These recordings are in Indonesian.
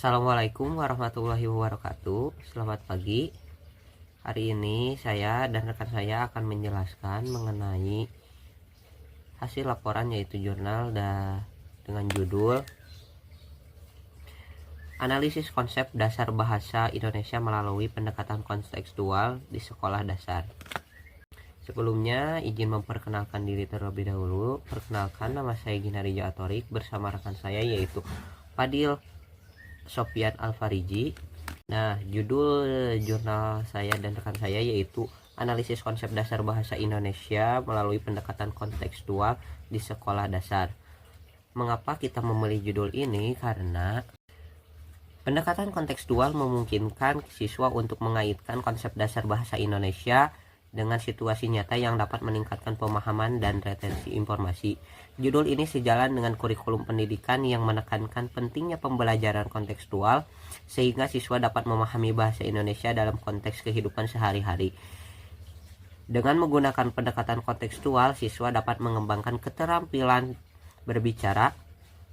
Assalamualaikum warahmatullahi wabarakatuh. Selamat pagi. Hari ini saya dan rekan saya akan menjelaskan mengenai hasil laporan, yaitu jurnal dengan judul Analisis Konsep Dasar Bahasa Indonesia Melalui Pendekatan Kontekstual di Sekolah Dasar. Sebelumnya, izin memperkenalkan diri terlebih dahulu. Perkenalkan, nama saya Ginarija Atorik bersama rekan saya yaitu Fadil Sofian Alfariji. Nah, judul jurnal saya dan rekan saya yaitu Analisis Konsep Dasar Bahasa Indonesia Melalui Pendekatan Kontekstual di Sekolah Dasar. Mengapa kita memilih judul ini? Karena pendekatan kontekstual memungkinkan siswa untuk mengaitkan konsep dasar bahasa Indonesia dengan situasi nyata yang dapat meningkatkan pemahaman dan retensi informasi. Judul ini sejalan dengan kurikulum pendidikan yang menekankan pentingnya pembelajaran kontekstual sehingga siswa dapat memahami bahasa Indonesia dalam konteks kehidupan sehari-hari. Dengan menggunakan pendekatan kontekstual, siswa dapat mengembangkan keterampilan berbicara,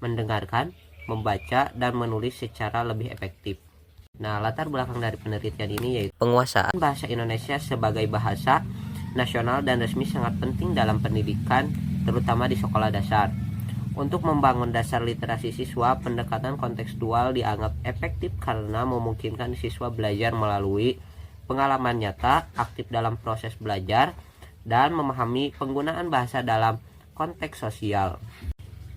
mendengarkan, membaca, dan menulis secara lebih efektif. Nah, latar belakang dari penelitian ini yaitu penguasaan bahasa Indonesia sebagai bahasa nasional dan resmi sangat penting dalam pendidikan, terutama di sekolah dasar. Untuk membangun dasar literasi siswa, pendekatan kontekstual dianggap efektif karena memungkinkan siswa belajar melalui pengalaman nyata, aktif dalam proses belajar, dan memahami penggunaan bahasa dalam konteks sosial.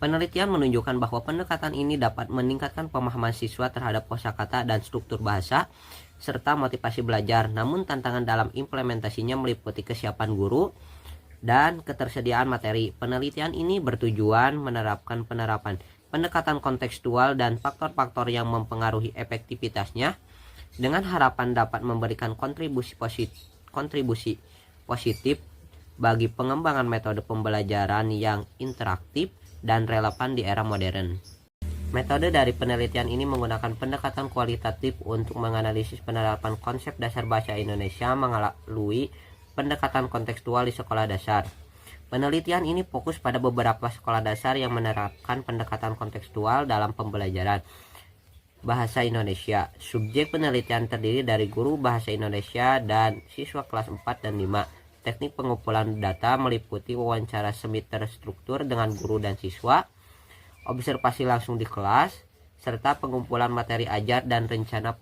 Penelitian menunjukkan bahwa pendekatan ini dapat meningkatkan pemahaman siswa terhadap kosakata dan struktur bahasa, serta motivasi belajar. Namun tantangan dalam implementasinya meliputi kesiapan guru dan ketersediaan materi. Penelitian ini bertujuan menerapkan penerapan pendekatan kontekstual dan faktor-faktor yang mempengaruhi efektivitasnya dengan harapan dapat memberikan kontribusi positif bagi pengembangan metode pembelajaran yang interaktif dan relevan di era modern. Metode dari penelitian ini menggunakan pendekatan kualitatif untuk menganalisis penerapan konsep dasar bahasa Indonesia melalui pendekatan kontekstual di sekolah dasar. Penelitian ini fokus pada beberapa sekolah dasar yang menerapkan pendekatan kontekstual dalam pembelajaran bahasa Indonesia. Subjek penelitian terdiri dari guru bahasa Indonesia dan siswa kelas 4 dan 5. Teknik pengumpulan data meliputi wawancara semi terstruktur dengan guru dan siswa, observasi langsung di kelas, serta pengumpulan materi ajar dan rencana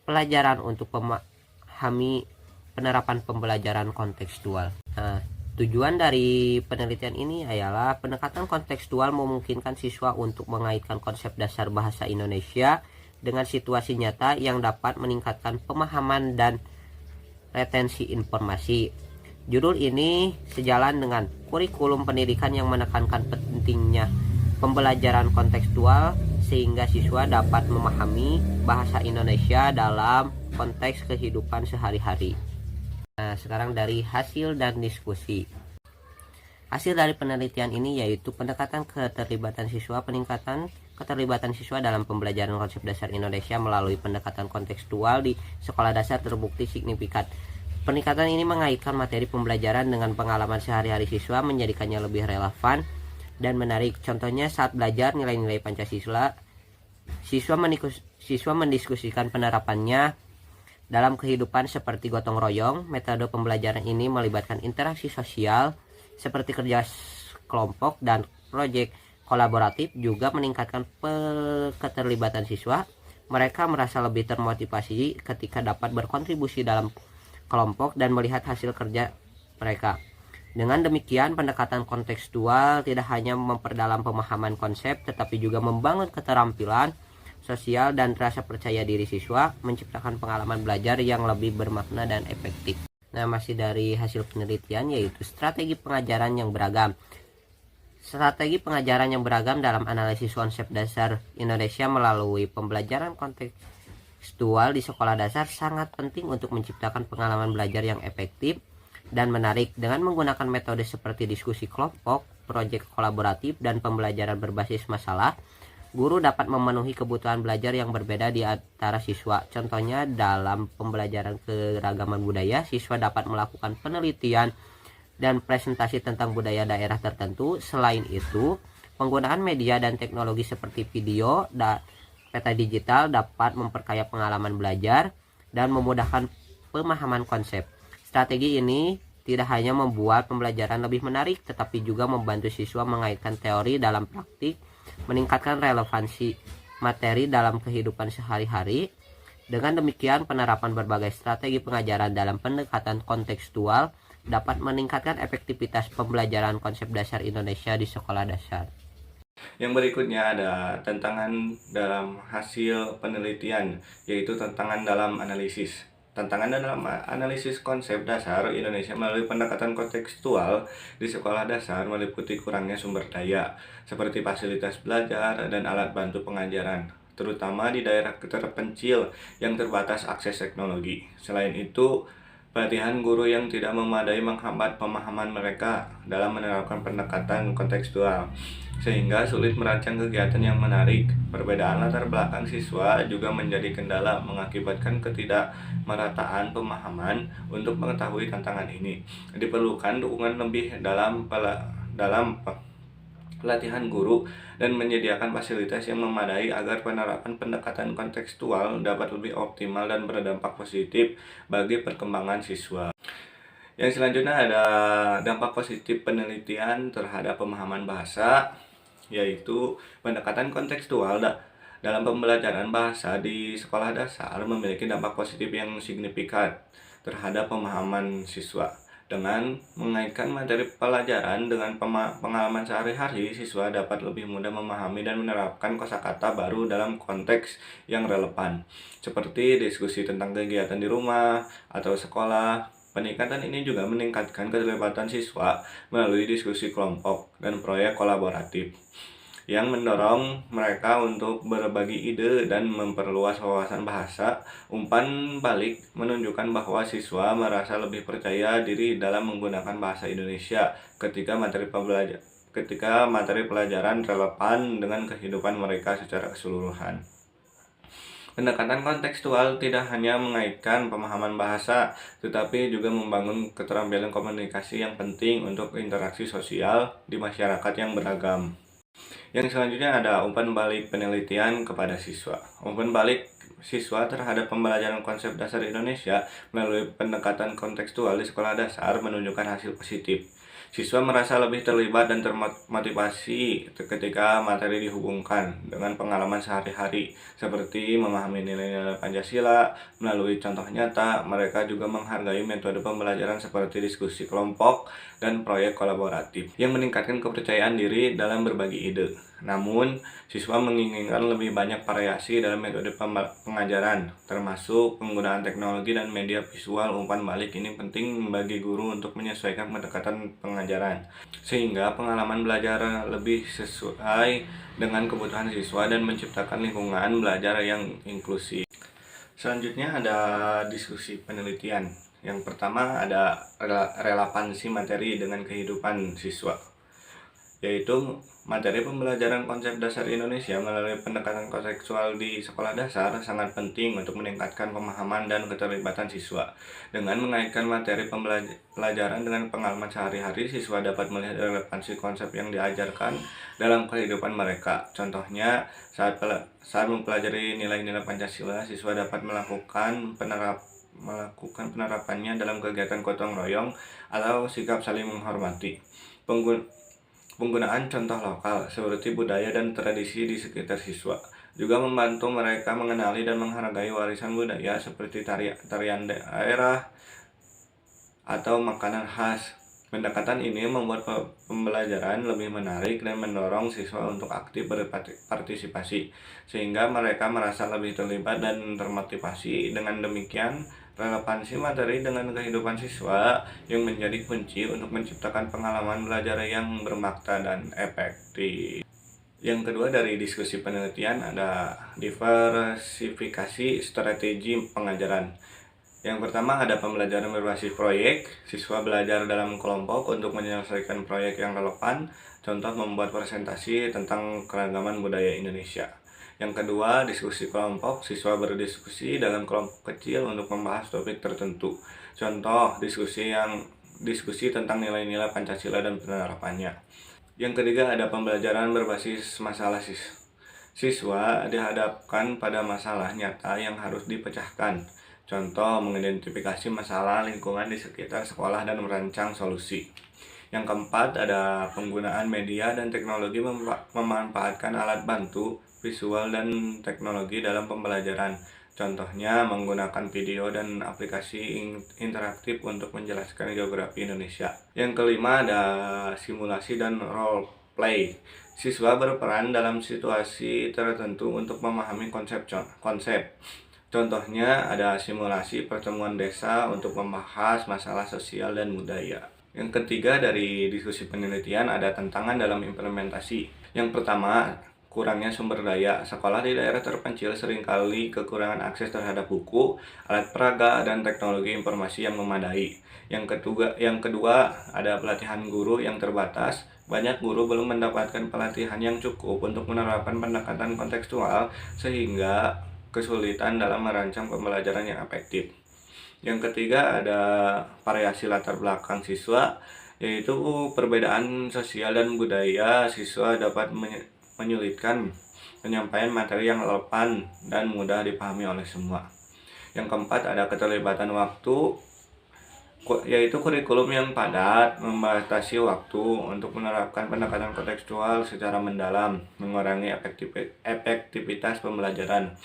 pelajaran untuk memahami penerapan pembelajaran kontekstual. Nah, tujuan dari penelitian ini adalah pendekatan kontekstual memungkinkan siswa untuk mengaitkan konsep dasar bahasa Indonesia dengan situasi nyata yang dapat meningkatkan pemahaman dan retensi informasi. Judul ini sejalan dengan kurikulum pendidikan yang menekankan pentingnya pembelajaran kontekstual sehingga siswa dapat memahami bahasa Indonesia dalam konteks kehidupan sehari-hari. Nah, sekarang dari hasil dan diskusi. Hasil dari penelitian ini yaitu pendekatan keterlibatan siswa, peningkatan keterlibatan siswa dalam pembelajaran konsep dasar Indonesia melalui pendekatan kontekstual di sekolah dasar terbukti signifikan. Peningkatan ini mengaitkan materi pembelajaran dengan pengalaman sehari-hari siswa, menjadikannya lebih relevan dan menarik. Contohnya saat belajar nilai-nilai Pancasila, siswa mendiskusikan penerapannya dalam kehidupan seperti gotong royong. Metode pembelajaran ini melibatkan interaksi sosial seperti kerja kelompok dan proyek kolaboratif, juga meningkatkan keterlibatan siswa. Mereka merasa lebih termotivasi ketika dapat berkontribusi dalam kelompok dan melihat hasil kerja mereka. Dengan demikian, pendekatan kontekstual tidak hanya memperdalam pemahaman konsep, tetapi juga membangun keterampilan sosial dan rasa percaya diri siswa, menciptakan pengalaman belajar yang lebih bermakna dan efektif. Nah, masih dari hasil penelitian yaitu strategi pengajaran yang beragam. Strategi pengajaran yang beragam dalam analisis konsep dasar Indonesia melalui pembelajaran kontekstual di sekolah dasar sangat penting untuk menciptakan pengalaman belajar yang efektif dan menarik. Dengan menggunakan metode seperti diskusi kelompok, proyek kolaboratif, dan pembelajaran berbasis masalah, guru dapat memenuhi kebutuhan belajar yang berbeda di antara siswa. Contohnya dalam pembelajaran keragaman budaya, siswa dapat melakukan penelitian dan presentasi tentang budaya daerah tertentu. Selain itu, penggunaan media dan teknologi seperti video Peta digital dapat memperkaya pengalaman belajar dan memudahkan pemahaman konsep. Strategi ini tidak hanya membuat pembelajaran lebih menarik, tetapi juga membantu siswa mengaitkan teori dalam praktik, meningkatkan relevansi materi dalam kehidupan sehari-hari. Dengan demikian, penerapan berbagai strategi pengajaran dalam pendekatan kontekstual dapat meningkatkan efektivitas pembelajaran konsep dasar Indonesia di sekolah dasar. Yang berikutnya ada tantangan dalam hasil penelitian, yaitu tantangan dalam analisis. Tantangan dalam analisis konsep dasar Indonesia melalui pendekatan kontekstual di sekolah dasar meliputi kurangnya sumber daya, seperti fasilitas belajar dan alat bantu pengajaran, terutama di daerah terpencil yang terbatas akses teknologi. Selain itu, pelatihan guru yang tidak memadai menghambat pemahaman mereka dalam menerapkan pendekatan kontekstual, sehingga sulit merancang kegiatan yang menarik. Perbedaan latar belakang siswa juga menjadi kendala, mengakibatkan ketidakmerataan pemahaman. Untuk mengetahui tantangan ini, diperlukan dukungan lebih dalam pelatihan guru dan menyediakan fasilitas yang memadai agar penerapan pendekatan kontekstual dapat lebih optimal dan berdampak positif bagi perkembangan siswa. Yang selanjutnya ada dampak positif penelitian terhadap pemahaman bahasa, yaitu pendekatan kontekstual dalam pembelajaran bahasa di sekolah dasar memiliki dampak positif yang signifikan terhadap pemahaman siswa. Dengan mengaitkan materi pelajaran dengan pengalaman sehari-hari, siswa dapat lebih mudah memahami dan menerapkan kosakata baru dalam konteks yang relevan, seperti diskusi tentang kegiatan di rumah atau sekolah. Peningkatan ini juga meningkatkan keterlibatan siswa melalui diskusi kelompok dan proyek kolaboratif, yang mendorong mereka untuk berbagi ide dan memperluas wawasan bahasa. Umpan balik menunjukkan bahwa siswa merasa lebih percaya diri dalam menggunakan bahasa Indonesia ketika materi pelajaran relevan dengan kehidupan mereka secara keseluruhan. Pendekatan kontekstual tidak hanya mengaitkan pemahaman bahasa, tetapi juga membangun keterampilan komunikasi yang penting untuk interaksi sosial di masyarakat yang beragam. Yang selanjutnya ada umpan balik penelitian kepada siswa. Umpan balik siswa terhadap pembelajaran konsep dasar Indonesia melalui pendekatan kontekstual di sekolah dasar menunjukkan hasil positif. Siswa merasa lebih terlibat dan termotivasi ketika materi dihubungkan dengan pengalaman sehari-hari, seperti memahami nilai-nilai Pancasila melalui contoh nyata. Mereka juga menghargai metode pembelajaran seperti diskusi kelompok dan proyek kolaboratif yang meningkatkan kepercayaan diri dalam berbagi ide. Namun, siswa menginginkan lebih banyak variasi dalam metode pengajaran, termasuk penggunaan teknologi dan media visual. Umpan balik ini penting bagi guru untuk menyesuaikan pendekatan pengajaran, sehingga pengalaman belajar lebih sesuai dengan kebutuhan siswa dan menciptakan lingkungan belajar yang inklusif. Selanjutnya ada diskusi penelitian. Yang pertama ada relevansi materi dengan kehidupan siswa, yaitu materi pembelajaran konsep dasar Indonesia melalui pendekatan kontekstual di sekolah dasar sangat penting untuk meningkatkan pemahaman dan keterlibatan siswa. Dengan mengaitkan materi pembelajaran dengan pengalaman sehari-hari, siswa dapat melihat relevansi konsep yang diajarkan dalam kehidupan mereka. Contohnya, saat mempelajari nilai-nilai Pancasila, siswa dapat melakukan penerapannya dalam kegiatan gotong royong atau sikap saling menghormati. Penggunaan contoh lokal seperti budaya dan tradisi di sekitar siswa juga membantu mereka mengenali dan menghargai warisan budaya seperti tarian daerah atau makanan khas. Pendekatan ini membuat pembelajaran lebih menarik dan mendorong siswa untuk aktif berpartisipasi, sehingga mereka merasa lebih terlibat dan termotivasi. Dengan demikian, relevansi materi dengan kehidupan siswa yang menjadi kunci untuk menciptakan pengalaman belajar yang bermakna dan efektif. Yang kedua dari diskusi penelitian ada diversifikasi strategi pengajaran. Yang pertama ada pembelajaran berbasis proyek. Siswa belajar dalam kelompok untuk menyelesaikan proyek yang relevan. Contoh membuat presentasi tentang keragaman budaya Indonesia. Yang kedua, diskusi kelompok. Siswa berdiskusi dalam kelompok kecil untuk membahas topik tertentu. Contoh diskusi tentang nilai-nilai Pancasila dan penerapannya. Yang ketiga ada pembelajaran berbasis masalah Siswa dihadapkan pada masalah nyata yang harus dipecahkan. Contoh, mengidentifikasi masalah lingkungan di sekitar sekolah dan merancang solusi. Yang keempat, ada penggunaan media dan teknologi memanfaatkan alat bantu, visual, dan teknologi dalam pembelajaran. Contohnya, menggunakan video dan aplikasi interaktif untuk menjelaskan geografi Indonesia. Yang kelima, ada simulasi dan role play. Siswa berperan dalam situasi tertentu untuk memahami konsep. Contohnya, ada simulasi pertemuan desa untuk membahas masalah sosial dan budaya. Yang ketiga, dari diskusi penelitian ada tantangan dalam implementasi. Yang pertama, kurangnya sumber daya. Sekolah di daerah terpencil seringkali kekurangan akses terhadap buku, alat peraga, dan teknologi informasi yang memadai. Yang kedua, ada pelatihan guru yang terbatas. Banyak guru belum mendapatkan pelatihan yang cukup untuk menerapkan pendekatan kontekstual sehingga kesulitan dalam merancang pembelajaran yang efektif. Yang ketiga, ada variasi latar belakang siswa, yaitu perbedaan sosial dan budaya siswa dapat menyulitkan penyampaian materi yang relevan dan mudah dipahami oleh semua. Yang keempat, ada keterlibatan waktu, yaitu kurikulum yang padat, membatasi waktu untuk menerapkan pendekatan kontekstual secara mendalam, mengurangi efektivitas pembelajaran.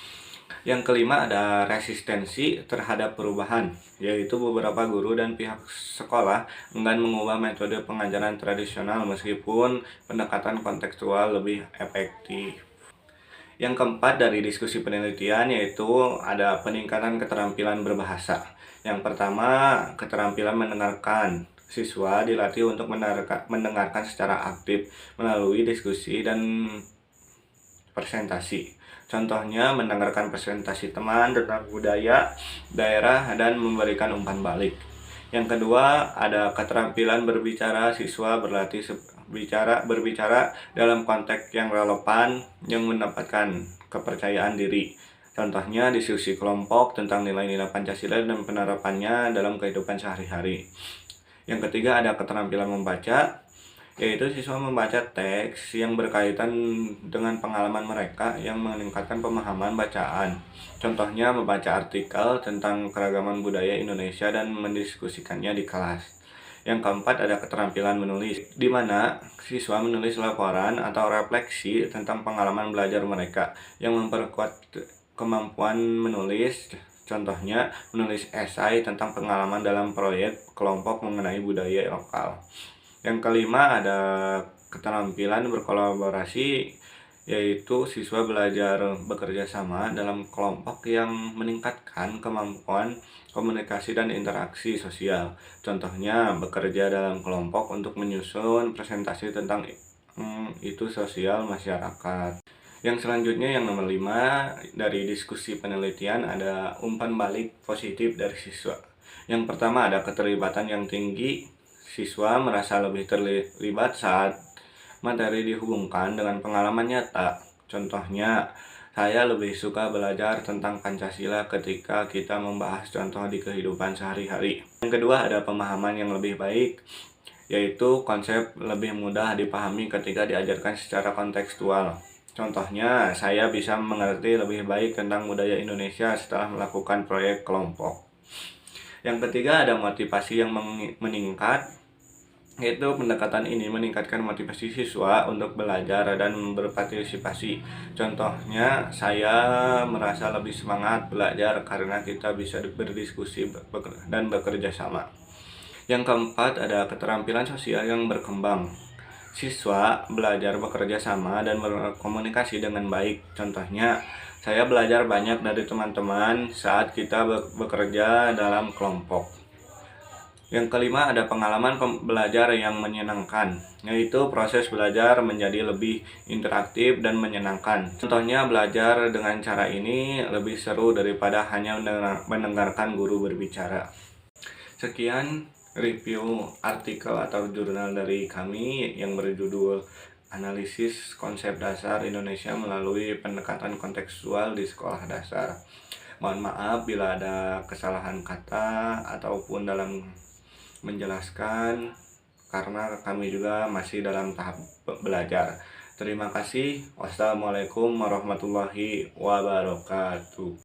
Yang kelima, ada resistensi terhadap perubahan, yaitu beberapa guru dan pihak sekolah enggan mengubah metode pengajaran tradisional meskipun pendekatan kontekstual lebih efektif. Yang keempat, dari diskusi penelitian, yaitu ada peningkatan keterampilan berbahasa. Yang pertama, keterampilan mendengarkan. Siswa dilatih untuk mendengarkan secara aktif melalui diskusi dan presentasi. Contohnya, mendengarkan presentasi teman tentang budaya, daerah, dan memberikan umpan balik. Yang kedua, ada keterampilan berbicara. Siswa berlatih berbicara dalam konteks yang relevan yang mendapatkan kepercayaan diri. Contohnya, diskusi kelompok tentang nilai-nilai Pancasila dan penerapannya dalam kehidupan sehari-hari. Yang ketiga, ada keterampilan membaca, yaitu siswa membaca teks yang berkaitan dengan pengalaman mereka yang meningkatkan pemahaman bacaan. Contohnya, membaca artikel tentang keragaman budaya Indonesia dan mendiskusikannya di kelas. Yang keempat, ada keterampilan menulis, di mana siswa menulis laporan atau refleksi tentang pengalaman belajar mereka yang memperkuat kemampuan menulis. Contohnya, menulis esai tentang pengalaman dalam proyek kelompok mengenai budaya lokal. Yang kelima, ada keterampilan berkolaborasi, yaitu siswa belajar bekerja sama dalam kelompok yang meningkatkan kemampuan komunikasi dan interaksi sosial. Contohnya, bekerja dalam kelompok untuk menyusun presentasi tentang isu sosial masyarakat. Yang selanjutnya, yang nomor 5, dari diskusi penelitian ada umpan balik positif dari siswa. Yang pertama, ada keterlibatan yang tinggi. Siswa merasa lebih terlibat saat materi dihubungkan dengan pengalaman nyata. Contohnya, saya lebih suka belajar tentang Pancasila ketika kita membahas contoh di kehidupan sehari-hari. Yang kedua, ada pemahaman yang lebih baik, yaitu konsep lebih mudah dipahami ketika diajarkan secara kontekstual. Contohnya, saya bisa mengerti lebih baik tentang budaya Indonesia setelah melakukan proyek kelompok. Yang ketiga, ada motivasi yang meningkat, yaitu pendekatan ini meningkatkan motivasi siswa untuk belajar dan berpartisipasi. Contohnya, saya merasa lebih semangat belajar karena kita bisa berdiskusi dan bekerja sama. Yang keempat, ada keterampilan sosial yang berkembang. Siswa belajar bekerja sama dan berkomunikasi dengan baik. Contohnya, saya belajar banyak dari teman-teman saat kita bekerja dalam kelompok. Yang kelima, ada pengalaman belajar yang menyenangkan, yaitu proses belajar menjadi lebih interaktif dan menyenangkan. Contohnya, belajar dengan cara ini lebih seru daripada hanya mendengarkan guru berbicara. Sekian review artikel atau jurnal dari kami yang berjudul Analisis Konsep Dasar Indonesia melalui Pendekatan Kontekstual di Sekolah Dasar. Mohon maaf bila ada kesalahan kata ataupun dalam menjelaskan, karena kami juga masih dalam tahap belajar. Terima kasih. Wassalamualaikum warahmatullahi wabarakatuh.